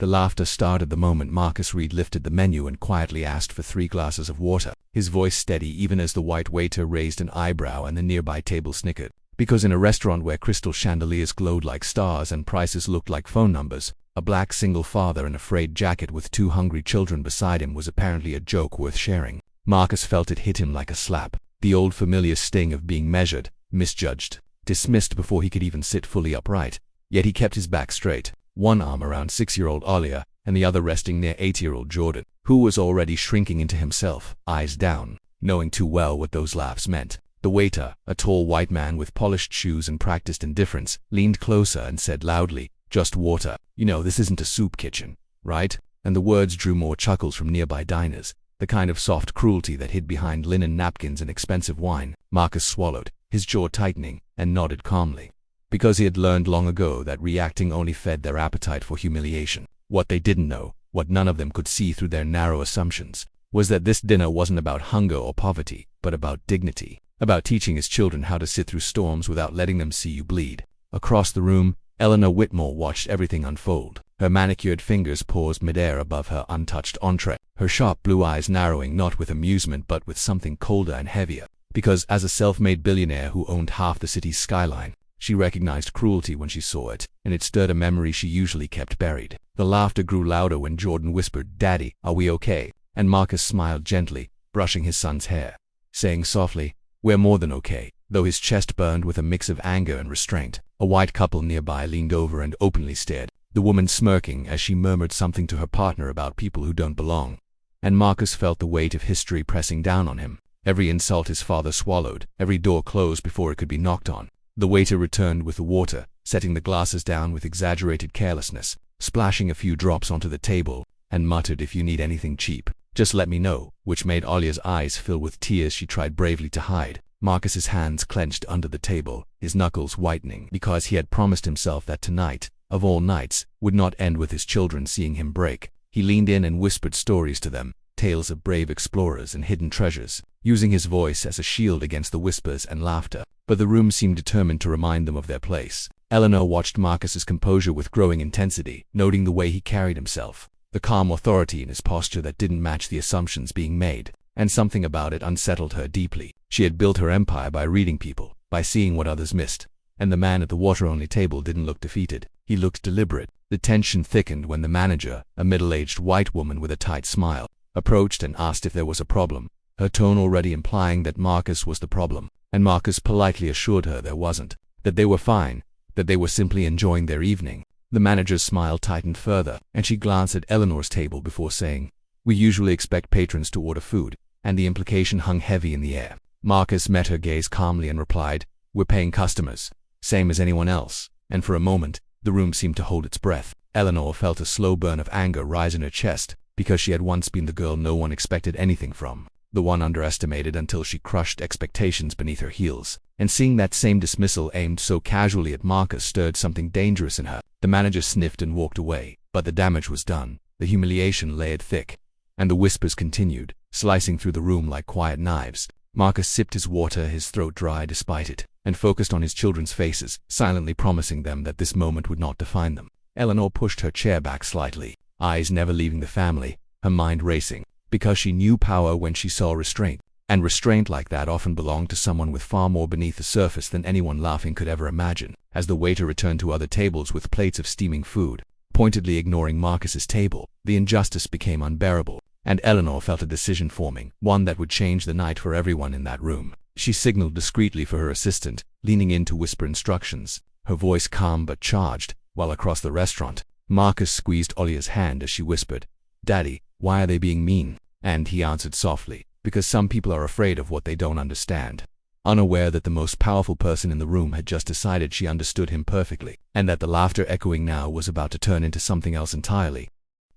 The laughter started the moment Marcus Reed lifted the menu and quietly asked for 3 glasses of water, his voice steady even as the white waiter raised an eyebrow and the nearby table snickered. Because in a restaurant where crystal chandeliers glowed like stars and prices looked like phone numbers, a black single father in a frayed jacket with 2 hungry children beside him was apparently a joke worth sharing. Marcus felt it hit him like a slap. The old familiar sting of being measured, misjudged, dismissed before he could even sit fully upright. Yet he kept his back straight, one arm around 6-year-old Alia and the other resting near 8-year-old Jordan, who was already shrinking into himself, eyes down, knowing too well what those laughs meant. The waiter, a tall white man with polished shoes and practiced indifference, leaned closer and said loudly, "Just water. You know, this isn't a soup kitchen, right?" And the words drew more chuckles from nearby diners, the kind of soft cruelty that hid behind linen napkins and expensive wine. Marcus swallowed, his jaw tightening, and nodded calmly, because he had learned long ago that reacting only fed their appetite for humiliation. What they didn't know, what none of them could see through their narrow assumptions, was that this dinner wasn't about hunger or poverty, but about dignity, about teaching his children how to sit through storms without letting them see you bleed. Across the room, Eleanor Whitmore watched everything unfold. Her manicured fingers paused midair above her untouched entree, her sharp blue eyes narrowing not with amusement but with something colder and heavier, because as a self-made billionaire who owned half the city's skyline, she recognized cruelty when she saw it, and it stirred a memory she usually kept buried. The laughter grew louder when Jordan whispered, "Daddy, are we okay?" And Marcus smiled gently, brushing his son's hair, saying softly, "We're more than okay," though his chest burned with a mix of anger and restraint. A white couple nearby leaned over and openly stared, the woman smirking as she murmured something to her partner about people who don't belong. And Marcus felt the weight of history pressing down on him. Every insult his father swallowed, every door closed before it could be knocked on. The waiter returned with the water, setting the glasses down with exaggerated carelessness, splashing a few drops onto the table, and muttered, "If you need anything cheap, just let me know," which made Alia's eyes fill with tears she tried bravely to hide. Marcus's hands clenched under the table, his knuckles whitening, because he had promised himself that tonight, of all nights, would not end with his children seeing him break. He leaned in and whispered stories to them, tales of brave explorers and hidden treasures, using his voice as a shield against the whispers and laughter. But the room seemed determined to remind them of their place. Eleanor watched Marcus's composure with growing intensity, noting the way he carried himself, the calm authority in his posture that didn't match the assumptions being made, and something about it unsettled her deeply. She had built her empire by reading people, by seeing what others missed, and the man at the water-only table didn't look defeated. He looked deliberate. The tension thickened when the manager, a middle-aged white woman with a tight smile, approached and asked if there was a problem, her tone already implying that Marcus was the problem. And Marcus politely assured her there wasn't, that they were fine, that they were simply enjoying their evening. The manager's smile tightened further, and she glanced at Eleanor's table before saying, "We usually expect patrons to order food," and the implication hung heavy in the air. Marcus met her gaze calmly and replied, "We're paying customers, same as anyone else." And for a moment, the room seemed to hold its breath. Eleanor felt a slow burn of anger rise in her chest, because she had once been the girl no one expected anything from, the one underestimated until she crushed expectations beneath her heels. And seeing that same dismissal aimed so casually at Marcus stirred something dangerous in her. The manager sniffed and walked away, but the damage was done. The humiliation layered thick, and the whispers continued, slicing through the room like quiet knives. Marcus sipped his water, his throat dry despite it, and focused on his children's faces, silently promising them that this moment would not define them. Eleanor pushed her chair back slightly, eyes never leaving the family, her mind racing, because she knew power when she saw restraint, and restraint like that often belonged to someone with far more beneath the surface than anyone laughing could ever imagine. As the waiter returned to other tables with plates of steaming food, pointedly ignoring Marcus's table, the injustice became unbearable, and Eleanor felt a decision forming, one that would change the night for everyone in that room. She signaled discreetly for her assistant, leaning in to whisper instructions, her voice calm but charged, while across the restaurant, Marcus squeezed Olia's hand as she whispered, "Daddy, why are they being mean?" And he answered softly, "Because some people are afraid of what they don't understand," unaware that the most powerful person in the room had just decided she understood him perfectly, and that the laughter echoing now was about to turn into something else entirely.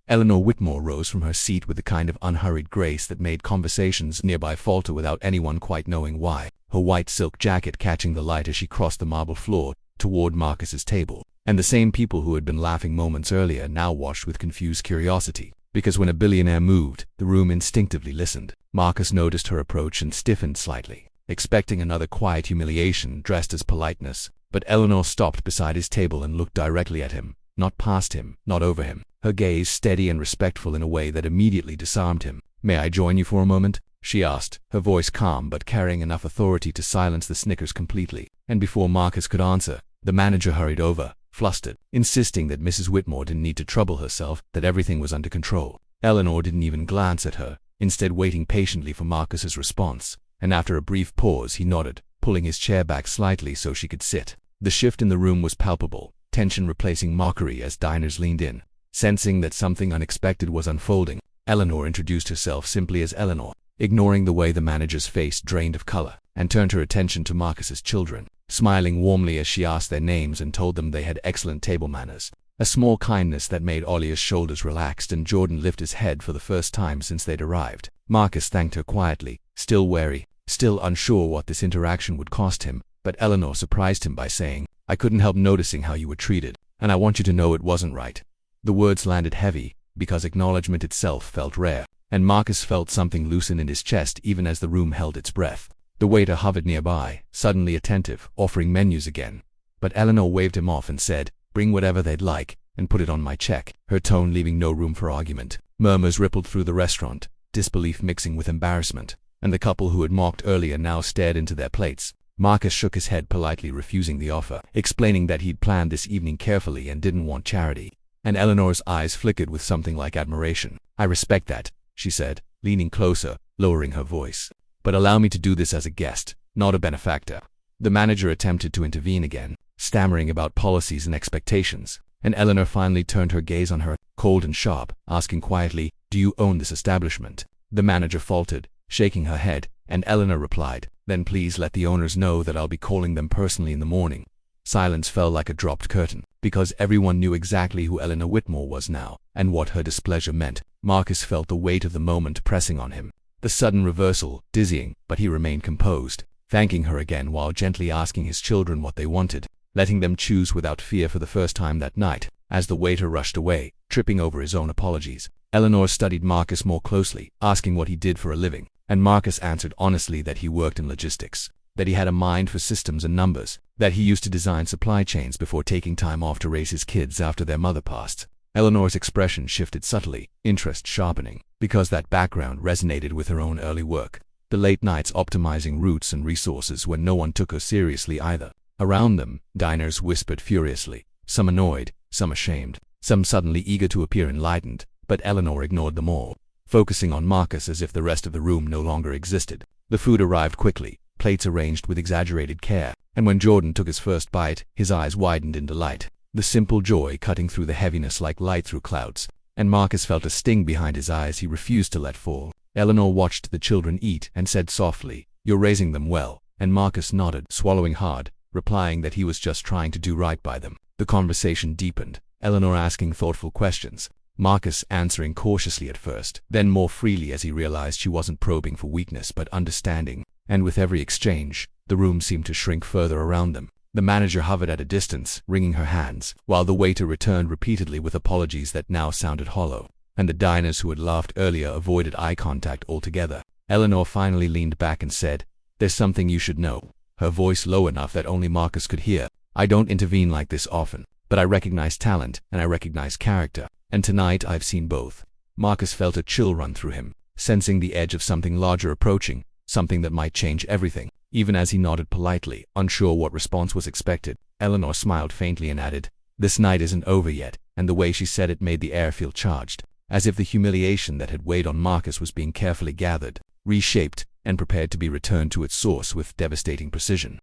Eleanor Whitmore rose from her seat with the kind of unhurried grace that made conversations nearby falter without anyone quite knowing why, her white silk jacket catching the light as she crossed the marble floor toward Marcus's table. And the same people who had been laughing moments earlier now watched with confused curiosity, because when a billionaire moved, the room instinctively listened. Marcus noticed her approach and stiffened slightly, expecting another quiet humiliation dressed as politeness, but Eleanor stopped beside his table and looked directly at him, not past him, not over him, her gaze steady and respectful in a way that immediately disarmed him. "May I join you for a moment?" she asked, her voice calm but carrying enough authority to silence the snickers completely. And before Marcus could answer, the manager hurried over, flustered, insisting that Mrs. Whitmore didn't need to trouble herself, that everything was under control. Eleanor didn't even glance at her, instead waiting patiently for Marcus's response, and after a brief pause he nodded, pulling his chair back slightly so she could sit. The shift in the room was palpable, tension replacing mockery as diners leaned in. Sensing that something unexpected was unfolding, Eleanor introduced herself simply as Eleanor, ignoring the way the manager's face drained of color, and turned her attention to Marcus's children, smiling warmly as she asked their names and told them they had excellent table manners. A small kindness that made Olia's shoulders relaxed and Jordan lift his head for the first time since they'd arrived. Marcus thanked her quietly, still wary, still unsure what this interaction would cost him, but Eleanor surprised him by saying, "I couldn't help noticing how you were treated, and I want you to know it wasn't right." The words landed heavy, because acknowledgement itself felt rare, and Marcus felt something loosen in his chest even as the room held its breath. The waiter hovered nearby, suddenly attentive, offering menus again. But Eleanor waved him off and said, "Bring whatever they'd like, and put it on my check," her tone leaving no room for argument. Murmurs rippled through the restaurant, disbelief mixing with embarrassment, and the couple who had mocked earlier now stared into their plates. Marcus shook his head, politely refusing the offer, explaining that he'd planned this evening carefully and didn't want charity. And Eleanor's eyes flickered with something like admiration. "I respect that," she said, leaning closer, lowering her voice. "But allow me to do this as a guest, not a benefactor." The manager attempted to intervene again, stammering about policies and expectations, and Eleanor finally turned her gaze on her, cold and sharp, asking quietly, "Do you own this establishment?" The manager faltered, shaking her head, and Eleanor replied, "Then please let the owners know that I'll be calling them personally in the morning." Silence fell like a dropped curtain, because everyone knew exactly who Eleanor Whitmore was now, and what her displeasure meant. Marcus felt the weight of the moment pressing on him. The sudden reversal, dizzying, but he remained composed, thanking her again while gently asking his children what they wanted, letting them choose without fear for the first time that night. As the waiter rushed away, tripping over his own apologies, Eleanor studied Marcus more closely, asking what he did for a living, and Marcus answered honestly that he worked in logistics, that he had a mind for systems and numbers, that he used to design supply chains before taking time off to raise his kids after their mother passed. Eleanor's expression shifted subtly, interest sharpening, because that background resonated with her own early work. The late nights optimizing routes and resources when no one took her seriously either. Around them, diners whispered furiously, some annoyed, some ashamed, some suddenly eager to appear enlightened, but Eleanor ignored them all, focusing on Marcus as if the rest of the room no longer existed. The food arrived quickly, plates arranged with exaggerated care, and when Jordan took his first bite, his eyes widened in delight, the simple joy cutting through the heaviness like light through clouds, and Marcus felt a sting behind his eyes he refused to let fall. Eleanor watched the children eat and said softly, "You're raising them well," and Marcus nodded, swallowing hard, replying that he was just trying to do right by them. The conversation deepened, Eleanor asking thoughtful questions, Marcus answering cautiously at first, then more freely as he realized she wasn't probing for weakness but understanding, and with every exchange, the room seemed to shrink further around them. The manager hovered at a distance, wringing her hands, while the waiter returned repeatedly with apologies that now sounded hollow, and the diners who had laughed earlier avoided eye contact altogether. Eleanor finally leaned back and said, "There's something you should know," her voice low enough that only Marcus could hear. "I don't intervene like this often, but I recognize talent and I recognize character, and tonight I've seen both." Marcus felt a chill run through him, sensing the edge of something larger approaching, something that might change everything. Even as he nodded politely, unsure what response was expected, Eleanor smiled faintly and added, "This night isn't over yet," and the way she said it made the air feel charged, as if the humiliation that had weighed on Marcus was being carefully gathered, reshaped, and prepared to be returned to its source with devastating precision.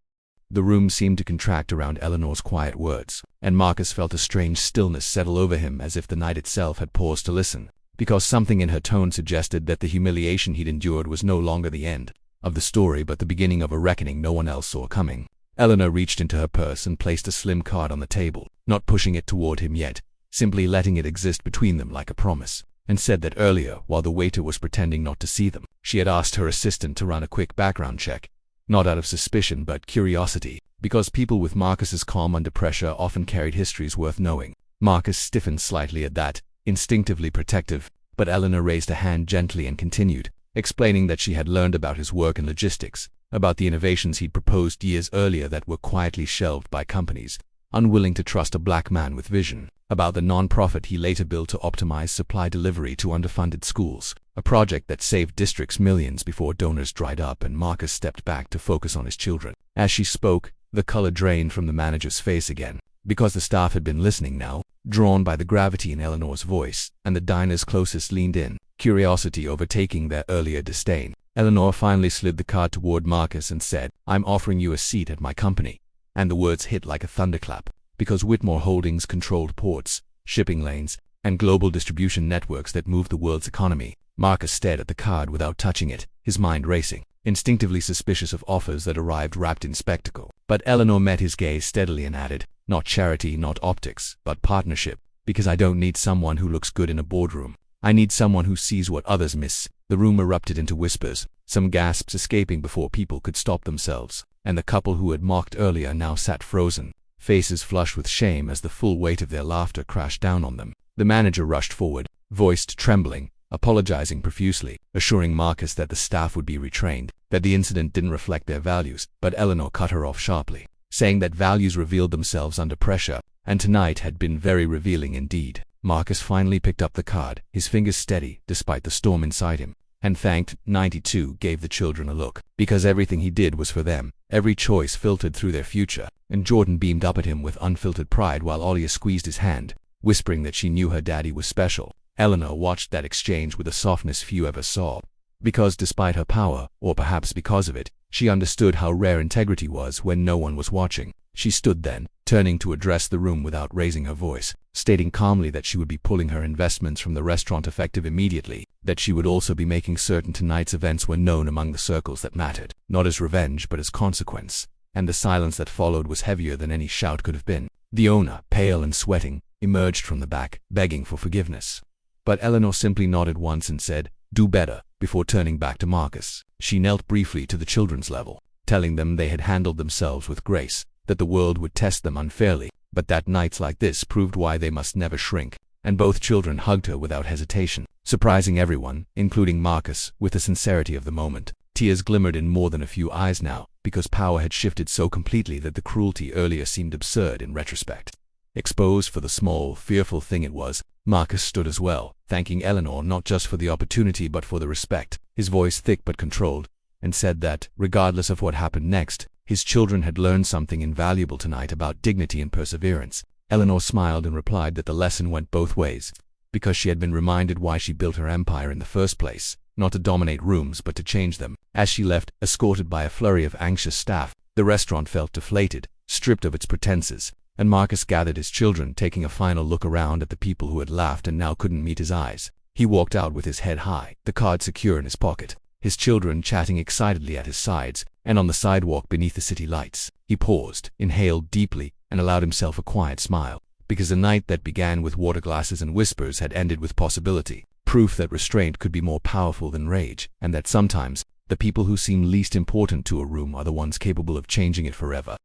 The room seemed to contract around Eleanor's quiet words, and Marcus felt a strange stillness settle over him as if the night itself had paused to listen, because something in her tone suggested that the humiliation he'd endured was no longer the end of the story but the beginning of a reckoning no one else saw coming. Eleanor reached into her purse and placed a slim card on the table, not pushing it toward him yet, simply letting it exist between them like a promise, and said that earlier, while the waiter was pretending not to see them, she had asked her assistant to run a quick background check, not out of suspicion but curiosity, because people with Marcus's calm under pressure often carried histories worth knowing. Marcus stiffened slightly at that, instinctively protective, but Eleanor raised a hand gently and continued, explaining that she had learned about his work in logistics, about the innovations he'd proposed years earlier that were quietly shelved by companies, unwilling to trust a black man with vision. about the non-profit he later built to optimize supply delivery to underfunded schools, a project that saved districts millions before donors dried up and Marcus stepped back to focus on his children. As she spoke, the color drained from the manager's face again, because the staff had been listening now, drawn by the gravity in Eleanor's voice, and the diners closest leaned in, curiosity overtaking their earlier disdain. Eleanor finally slid the card toward Marcus and said, "I'm offering you a seat at my company." And the words hit like a thunderclap, because Whitmore Holdings controlled ports, shipping lanes, and global distribution networks that moved the world's economy. Marcus stared at the card without touching it, his mind racing, instinctively suspicious of offers that arrived wrapped in spectacle. But Eleanor met his gaze steadily and added, "Not charity, not optics, but partnership, because I don't need someone who looks good in a boardroom. I need someone who sees what others miss." The room erupted into whispers, some gasps escaping before people could stop themselves, and the couple who had mocked earlier now sat frozen, faces flushed with shame as the full weight of their laughter crashed down on them. The manager rushed forward, voice trembling, apologizing profusely, assuring Marcus that the staff would be retrained, that the incident didn't reflect their values. But Eleanor cut her off sharply, saying that values revealed themselves under pressure, and tonight had been very revealing indeed. Marcus finally picked up the card, his fingers steady despite the storm inside him, and thanked 92 gave the children a look, because everything he did was for them, every choice filtered through their future. And Jordan beamed up at him with unfiltered pride while Olia squeezed his hand, whispering that she knew her daddy was special. Eleanor watched that exchange with a softness few ever saw, because despite her power, or perhaps because of it, she understood how rare integrity was when no one was watching. She stood then, turning to address the room without raising her voice, stating calmly that she would be pulling her investments from the restaurant effective immediately, that she would also be making certain tonight's events were known among the circles that mattered, not as revenge but as consequence. And the silence that followed was heavier than any shout could have been. The owner, pale and sweating, emerged from the back, begging for forgiveness. But Eleanor simply nodded once and said, "Do better," before turning back to Marcus. She knelt briefly to the children's level, telling them they had handled themselves with grace, that the world would test them unfairly, but that nights like this proved why they must never shrink. And both children hugged her without hesitation, surprising everyone, including Marcus, with the sincerity of the moment. Tears glimmered in more than a few eyes now, because power had shifted so completely that the cruelty earlier seemed absurd in retrospect. Exposed for the small, fearful thing it was, Marcus stood as well, thanking Eleanor not just for the opportunity but for the respect, his voice thick but controlled, and said that, regardless of what happened next, his children had learned something invaluable tonight about dignity and perseverance. Eleanor smiled and replied that the lesson went both ways, because she had been reminded why she built her empire in the first place, not to dominate rooms but to change them. As she left, escorted by a flurry of anxious staff, the restaurant felt deflated, stripped of its pretenses, and Marcus gathered his children, taking a final look around at the people who had laughed and now couldn't meet his eyes. He walked out with his head high, the card secure in his pocket, his children chatting excitedly at his sides, and on the sidewalk beneath the city lights. He paused, inhaled deeply, and allowed himself a quiet smile, because the night that began with water glasses and whispers had ended with possibility, proof that restraint could be more powerful than rage, and that sometimes, the people who seem least important to a room are the ones capable of changing it forever.